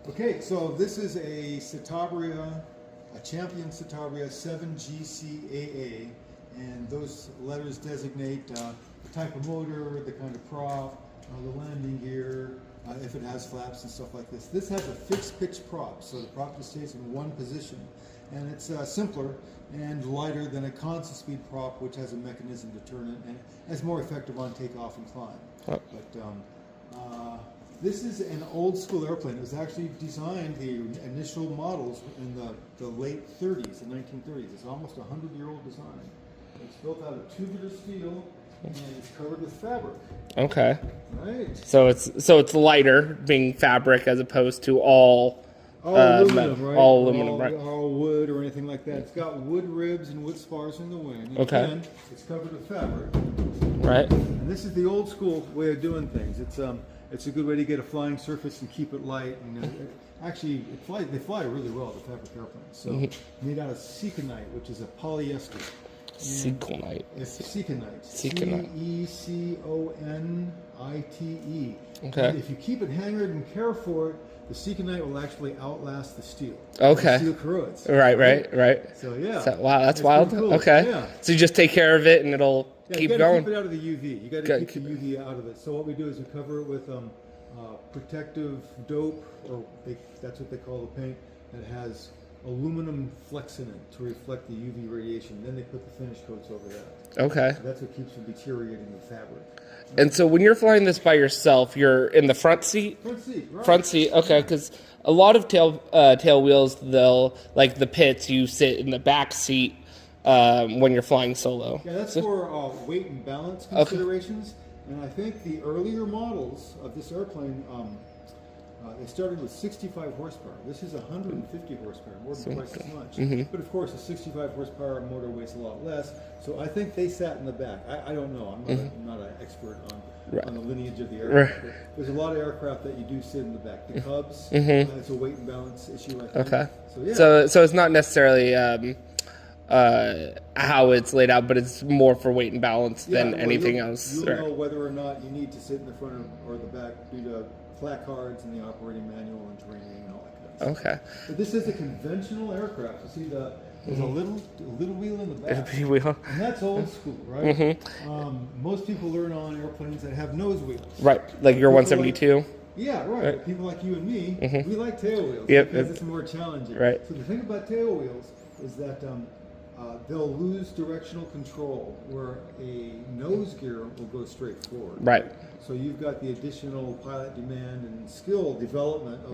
Okay, so this is a satobria, a Champion satobria 7GCAA, and those letters designate the type of motor, the kind of prop, the landing gear, if it has flaps and stuff like this. This has a fixed pitch prop, so the prop just stays in one position, and it's simpler and lighter than a constant speed prop, which has a mechanism to turn it, and it's more effective on takeoff and climb. Oh. But this is an old school airplane. It was actually designed, the initial models, in the late 30s, the 1930s. It's almost a 100-year-old design. It's built out of tubular steel and it's covered with fabric. Okay. Right. So it's lighter, being fabric as opposed to all aluminum, right? All aluminum, right? All wood or anything like that. It's got wood ribs and wood spars in the wing. And Okay. again, it's covered with fabric. Right. And this is the old school way of doing things. It's a good way to get a flying surface and keep it light. And actually, they fly really well, the fabric airplanes. So made out of seconite, which is a polyester. Seconite. It's seconite. Seconite. Seconite. Okay. And if you keep it hangered and care for it, the seconite will actually outlast the steel. Okay. The steel corrodes. Right. So yeah. So, wow, that's It's wild. pretty cool. Okay. Yeah. So you just take care of it and it'll keep you gotta going. keep it out of the UV. You got to keep the UV out of it. So what we do is we cover it with protective dope, or that's what they call the paint, that has aluminum flex in it to reflect the UV radiation. Then they put the finish coats over that. Okay. So that's what keeps from deteriorating the fabric. And so when you're flying this by yourself, you're in the front seat? Front seat, right. Front seat, okay, because a lot of tail wheels, they'll, like the pits, you sit in the back seat when you're flying solo. Yeah, that's for weight and balance considerations. Okay. And I think the earlier models of this airplane, they started with 65 horsepower. This is 150 horsepower, more than twice as much. But of course, a 65 horsepower motor weighs a lot less. So I think they sat in the back. I don't know. I'm not an expert on the lineage of the aircraft. But there's a lot of aircraft that you do sit in the back. The Cubs, it's a weight and balance issue, I think. Okay. So yeah. So it's not necessarily how it's laid out, but it's more for weight and balance than anything else. You'll know whether or not you need to sit in the front or the back due to placards and the operating manual and training and all that kind of stuff. Okay. But this is a conventional aircraft. You see, there's a little wheel in the back. And that's old school, right? Most people learn on airplanes that have nose wheels. Right, like your 172. Yeah, right. People like you and me, we like tail wheels because it's more challenging. Right. So the thing about tail wheels is that they'll lose directional control, where a nose gear will go straight forward. Right. So you've got the additional pilot demand and skill development of